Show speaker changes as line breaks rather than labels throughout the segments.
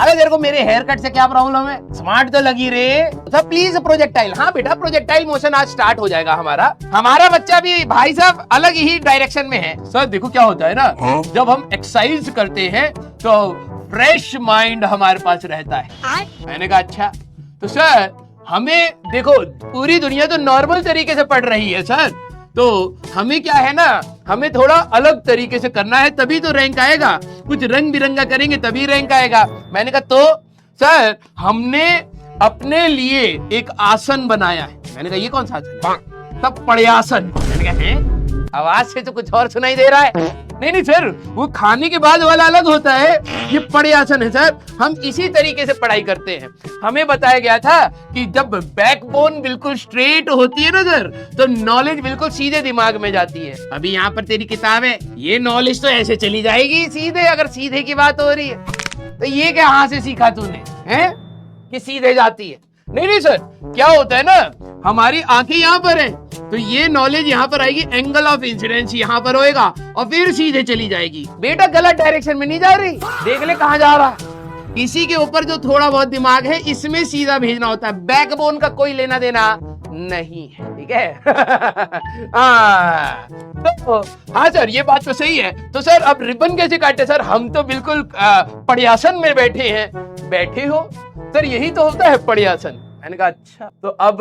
अरे तेरे को मेरे हेयर कट से क्या प्रॉब्लम है? स्मार्ट तो लगी रे। Sir please projectile. हाँ बेटा प्रोजेक्टाइल मोशन आज स्टार्ट हो जाएगा हमारा बच्चा भी भाई साहब अलग ही डायरेक्शन में है। सर देखो क्या होता है ना, जब हम एक्सरसाइज करते हैं तो फ्रेश माइंड हमारे पास रहता है। मैंने कहा अच्छा, तो सर हमें देखो पूरी दुनिया तो नॉर्मल तरीके से पढ़ रही है सर, तो हमें क्या है ना, हमें थोड़ा अलग तरीके से करना है तभी तो रैंक आएगा, कुछ रंग बिरंगा करेंगे तभी रैंक आएगा। मैंने कहा तो सर हमने अपने लिए एक आसन बनाया है। मैंने कहा ये कौन सा आसन है? तब पड़यासन। मैंने कहा है? आवाज से तो कुछ और सुनाई दे रहा है। नहीं सर वो खाने के बाद वाला अलग होता है, ये पड़यासन है सर। हम इसी तरीके से पढ़ाई करते हैं। हमें बताया गया था कि जब बैकबोन बिल्कुल स्ट्रेट होती है ना सर, तो नॉलेज बिल्कुल सीधे दिमाग में जाती है। अभी यहाँ पर तेरी किताब है, ये नॉलेज तो ऐसे चली जाएगी सीधे, अगर सीधे की बात हो रही है तो ये क्या कहाँ से सीखा तूने हैं कि सीधे जाती है? नहीं सर क्या होता है ना, हमारी आंखें यहाँ पर हैं, तो ये नॉलेज यहाँ पर आएगी, एंगल ऑफ इंसिडेंस यहाँ पर होएगा और फिर सीधे चली जाएगी। बेटा गलत डायरेक्शन में नहीं जा रही, देख ले कहाँ जा रहा। इसी के ऊपर जो थोड़ा बहुत दिमाग है इसमें सीधा भेजना होता है, बैकबोन का कोई लेना देना नहीं है, ठीक है? हाँ सर ये बात तो सही है। तो सर अब रिबन कैसे काटे? सर हम तो बिल्कुल पड़यासन में बैठे हैं। बैठे हो सर, यही तो होता है पड़यासन। मैंने कहा अच्छा, तो अब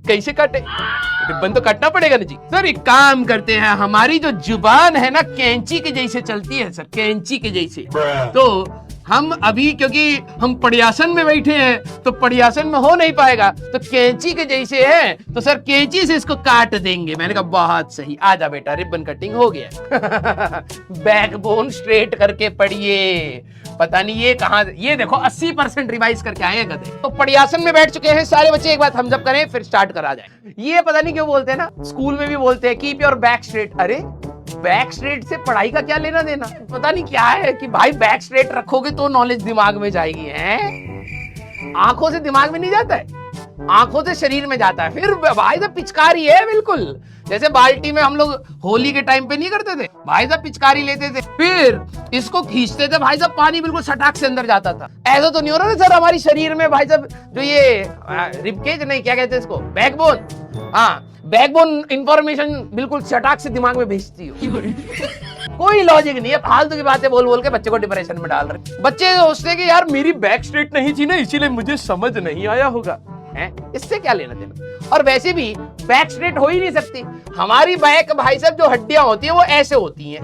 कैसे काटे? रिबन तो काटना पड़ेगा ना जी। सर एक काम करते हैं, हमारी जो जुबान है ना कैंची के जैसे चलती है सर, कैंची के जैसे। तो हम अभी क्योंकि हम पड़यासन में बैठे हैं तो पड़यासन में हो नहीं पाएगा, तो कैंची के जैसे है, तो सर कैंची से इसको काट देंगे। मैंने कहा बहुत सही, आजा बेटा रिबन कटिंग हो गया। बैकबोन स्ट्रेट करके पढ़िए। पता नहीं ये कहाँ, ये देखो 80% रिवाइज करके आए गधे। तो पड़यासन में बैठ चुके हैं सारे बच्चे, एक बार थम्स अप करें फिर स्टार्ट करा जाए। ये पता नहीं क्यों बोलते हैं ना, स्कूल में भी बोलते हैं कीप योर बैक स्ट्रेट। अरे बैक स्ट्रेट से पढ़ाई का क्या लेना देना? पता नहीं क्या है कि भाई बैक स्ट्रेट रखोगे तो नॉलेज दिमाग में जाएगी। हैं आंखों से दिमाग में नहीं जाता है, आंखों से शरीर में जाता है। फिर भाई साहब पिचकारी है बिल्कुल, जैसे बाल्टी में हम लोग होली के टाइम पे नहीं करते थे, भाई साहब पिचकारी लेते थे, फिर इसको खींचते थे, भाई साहब पानी बिल्कुल सटाक से अंदर जाता था। ऐसा तो नहीं हो रहा ना सर हमारी शरीर में भाई साहब, जो ये रिबकेज नहीं क्या कहते हैं इसको, बैकबोन। हाँ बैकबोन इंफॉर्मेशन बिल्कुल सटाक से दिमाग में भेजती हो। कोई लॉजिक नहीं है, फालतू की बातें बोल बोल के बच्चे को डिप्रेशन में डाल रहे। बच्चे सोचते हैं कि यार मेरी बैक स्ट्रेट नहीं थी ना, इसीलिए मुझे समझ नहीं आया होगा। इससे क्या लेना देना? और वैसे भी बैक स्ट्रेट हो ही नहीं सकती। हमारी बैक भाई साहब जो हड्डियां होती है वो ऐसे होती हैं,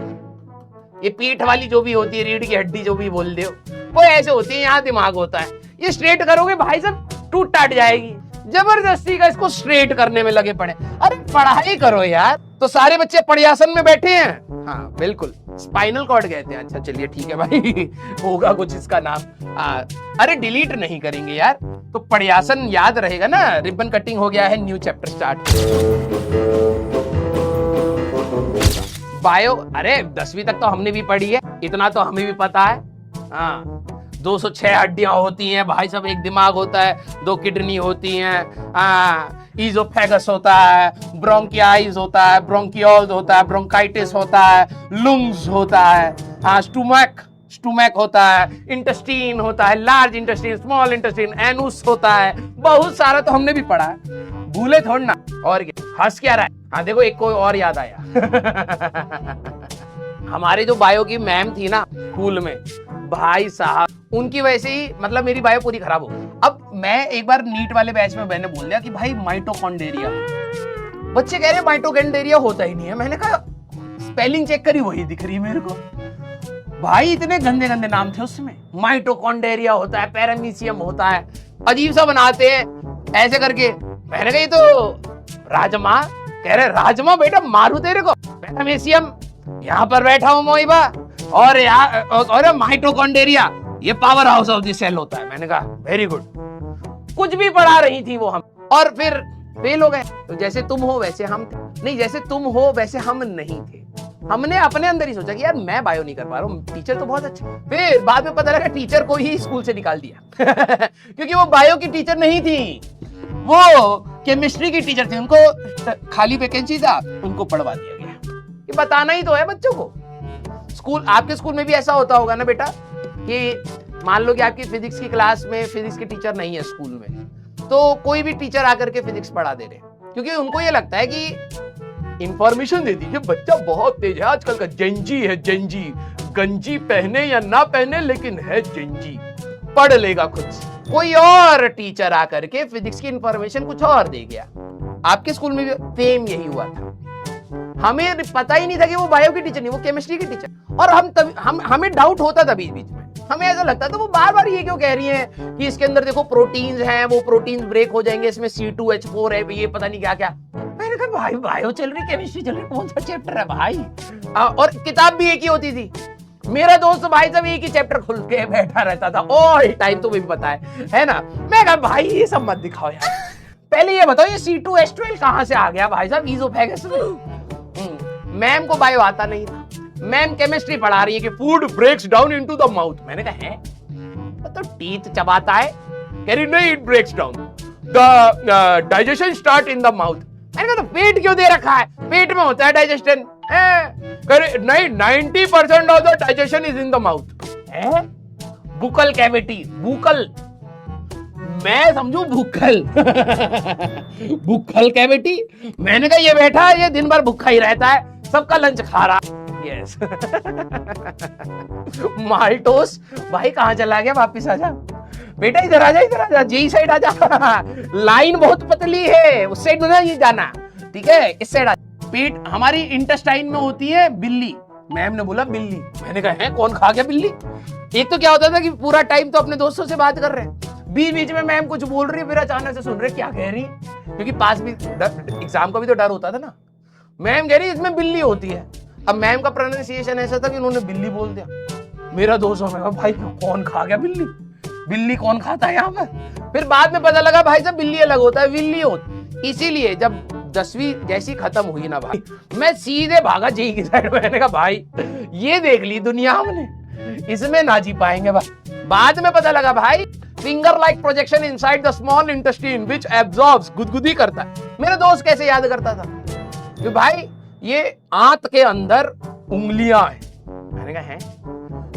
ये पीठ वाली जो भी होती है, रीढ़ की हड्डी जो भी बोल दे वो ऐसे होती है, यहाँ दिमाग होता है। ये स्ट्रेट करोगे भाई साहब टूट टाट जाएगी। जबरदस्ती का इसको स्ट्रेट करने में लगे पड़े। अरे पढ़ाई करो यार। तो सारे बच्चे पड़यासन में बैठे हैं। हाँ बिल्कुल, स्पाइनल कॉर्ड कहते हैं। अच्छा चलिए ठीक है भाई, होगा कुछ इसका नाम। अरे डिलीट नहीं करेंगे यार, तो पड़यासन याद रहेगा ना। रिबन कटिंग हो गया है, न्यू चैप्टर स्टार्ट। बायो, अरे 10वीं तक तो हमने भी पढ़ी है, इतना तो हमें भी पता है। हाँ 206 हड्डियां होती हैं भाई साहब, एक दिमाग होता है, 2 किडनी होती हैं, ईजोफेगस होता है, ब्रोंकियाइज होता है, ब्रोंकियोल्स होता है, ब्रोंकाइटिस होता है, लंग्स होता है, स्टुमक होता है, इंटेस्टीन होता है, लार्ज इंटेस्टीन, स्मॉल इंटेस्टीन, एनुस होता है, बहुत सारा तो हमने भी पढ़ा है, भूले थोड़ा ना। और क्या हंस क्या रहा है? हाँ देखो एक कोई और याद आया। हमारे जो बायो की मैम थी ना स्कूल में, भाई साहब उनकी वजह से ही मतलब मेरी बायो पूरी खराब हो गई। अब मैं एक बार नीट वाले बैच में मैंने बोल दिया कि भाई माइटोकॉन्ड्रिया, बच्चे कह रहे माइटोकॉन्ड्रिया होता ही नहीं है। मैंने कहा स्पेलिंग चेक करी, वही दिख रही मेरे को। भाई इतने गंदे गंदे नाम थे उसमें, माइटोकॉन्ड्रिया होता है, पैरामीशियम होता है, अजीब सा बनाते हैं ऐसे करके। मैंने कहा ये तो राजमा। कह रहे राजमा बेटा मारू तेरे को, पैरामीशियम यहाँ पर बैठा हूं मोइबा, और माइटोकॉन्ड्रिया ये power house of the cell होता है। मैंने कहा वेरी गुड। कुछ भी पढ़ा रही थी वो हम, और फिर फेल हो गए। तो जैसे तुम हो वैसे हम थे, नहीं जैसे तुम हो वैसे हम नहीं थे। हमने अपने अंदर ही सोचा कि यार मैं बायो नहीं कर पा रहा हूँ, टीचर तो बहुत अच्छा। फिर बाद में पता लगा टीचर को ही स्कूल से निकाल दिया क्योंकि वो बायो की टीचर नहीं थी, वो केमिस्ट्री की टीचर थी। उनको खाली वैकेंसी था, उनको पढ़वा दिया गया। ये बताना ही तो है बच्चों को। स्कूल, आपके स्कूल में भी ऐसा होता होगा ना बेटा कि मान लो कि आपकी फिजिक्स की क्लास में फिजिक्स के टीचर नहीं है स्कूल में, तो कोई भी टीचर आकर के फिजिक्स पढ़ा दे रहे, क्योंकि उनको ये लगता है कि इंफॉर्मेशन दे दीजिए, बच्चा बहुत तेज है, आजकल का जेंजी है, जेंजी, गंजी पहने या ना पहने लेकिन है जेंजी, पढ़ लेगा खुद से। कोई और टीचर आकर के फिजिक्स की इंफॉर्मेशन कुछ और दे गया। आपके स्कूल में भी सेम यही हुआ था। हमें पता ही नहीं था कि वो बायो की टीचर नहीं, वो केमिस्ट्री की टीचर, और हमें डाउट होता था बीच बीच में, हमें ऐसा लगता था वो बार बार ये क्यों कह रही हैं कि इसके अंदर देखो प्रोटीन्स हैं, वो प्रोटीन्स ब्रेक हो जाएंगे, इसमें C2H4 है, ये पता नहीं क्या क्या। मैंने कहा भाई बायो चल रही, केमिस्ट्री चल रही, कौन सा चैप्टर है भाई? और किताब भी एक ही होती थी। मेरा दोस्त भाई सब एक ही चैप्टर खुल के बैठा रहता था ऑल टाइम, तुम्हें भी पता है ना। मैं कहा भाई ये सब मत दिखाओ यार, पहले ये बताओ ये C2H12 कहां से आ गया भाई साहब, इज़ोफेगस में। मैम को बायो आता नहीं था, मैम केमिस्ट्री पढ़ा रही है कि food breaks down into the mouth. मैंने कहा है तो टीथ चबाता है, कह रही नहीं, it breaks down the digestion start in the mouth. मैंने कहा तो पेट क्यों दे रखा है, पेट में होता है डाइजेशन। नहीं, 90% of the digestion is in the mouth. Buccal cavity, buccal, मैं समझू भूखल भूखल कैविटी। मैंने कहा ये बैठा है, ये दिन भर भूखा ही रहता है, सबका लंच खा रहा। यस माल्टोस भाई कहां चला गया, वापिस आजा बेटा, इधर आजा, इधर आजा, जी साइड आजा लाइन बहुत पतली है, उस साइड में नहीं जाना, ठीक है, इस साइड आजा। पेट हमारी इंटेस्टाइन में होती है बिल्ली, मैम ने बोला बिल्ली। मैंने कहा है कौन खा गया बिल्ली? एक तो क्या होता था कि पूरा टाइम तो अपने दोस्तों से बात कर रहे हैं, बीच बीच में मैम कुछ बोल रही है, फिर अचानक से सुन रहे क्या कह रही, क्योंकि पास भी एग्जाम का भी तो डर होता था ना। मैम कह रही इसमें बिल्ली होती है। अब मैम का प्रोनाउंसिएशन ऐसा था कि उन्होंने बिल्ली बोल दिया। मेरा दोस्त में भाई कौन खा गया बिल्ली, बिल्ली कौन खाता है यहाँ पर? फिर बाद में पता लगा भाई साहब बिल्ली अलग होता है, बिल्ली होती। इसीलिए जब 10वीं जैसी खत्म हुई ना भाई, मैं सीधे भागा जेई की साइड। मैंने कहा भाई ये देख ली दुनिया हमने, इसमें ना जी पाएंगे भाई। बाद में पता लगा भाई finger like projection inside the small intestine which absorbs, गुदगुदी करता है। मेरा दोस्त कैसे याद करता था कि भाई ये आंत के अंदर उंगलियां हैं। मैंने कहा है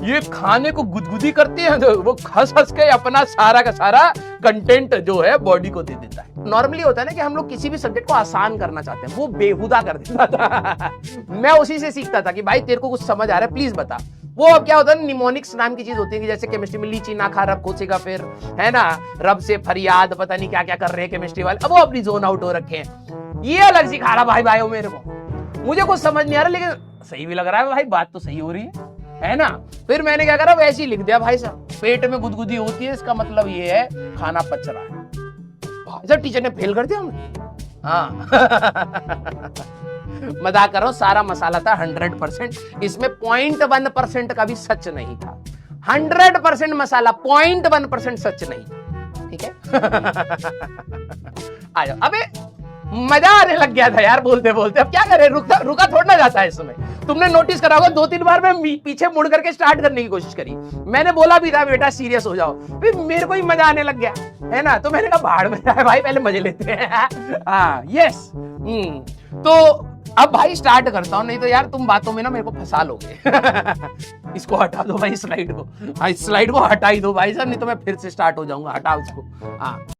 ये खाने को गुदगुदी करती है, तो वो खस खस के अपना सारा का सारा कंटेंट जो है बॉडी को दे देता है। नॉर्मली होता है ना कि हम लोग किसी भी सब्जेक्ट को आसान करना चाहते हैं, वो बेहुदा कर देता था मैं उसी से सीखता था कि भाई तेरे को कुछ समझ आ रहा है प्लीज बता। वो अब क्या होता है, निमोनिक्स नाम की चीज होती है कि जैसे केमिस्ट्री में लीची ना खा रब कोसेगा, फिर है ना रब से फरियाद, पता नहीं क्या क्या कर रहे हैं केमिस्ट्री वाले, अब वो अपनी जोन आउट हो रखे हैं। ये अलग सिखा रहा भाई भाइयों मेरे को, मुझे कुछ समझ नहीं आ रहा लेकिन सही भी लग रहा है भाई, बात तो सही हो रही है ना। फिर मैंने क्या करा, वैसे ही लिख दिया भाई साहब, पेट में गुदगुदी होती है इसका मतलब ये है खाना पच रहा है। भाई साहब टीचर ने फेल कर दिया हमें। हाँ मजाक कर रहा हूं, सारा मसाला था 100%, इसमें 0.1% का भी सच नहीं था। 100% मसाला, 0.1% सच नहीं था, ठीक है आ जाओ। अबे मजा आने लग गया था यार बोलते बोलते, अब क्या करें, रुका थोड़ा ना जाता है इसमें। तुमने नोटिस करा होगा 2-3 बार मैं पीछे मुड़ करके स्टार्ट करने की कोशिश करी, मैंने बोला भी था बेटा सीरियस हो जाओ, फिर मेरे को ही मजा आने लग गया है ना, तो मैंने कहा भाड़ में जाए भाई, पहले मजे लेते हैं हाँ यस। तो अब भाई स्टार्ट करता हूं, नहीं तो यार तुम बातों में ना मेरे को फंसा लोगे इसको हटा दो भाई, स्लाइड को, हाँ स्लाइड को हटा ही दो भाई साहब, नहीं तो मैं फिर से स्टार्ट हो जाऊंगा, हटाओ इसको। हाँ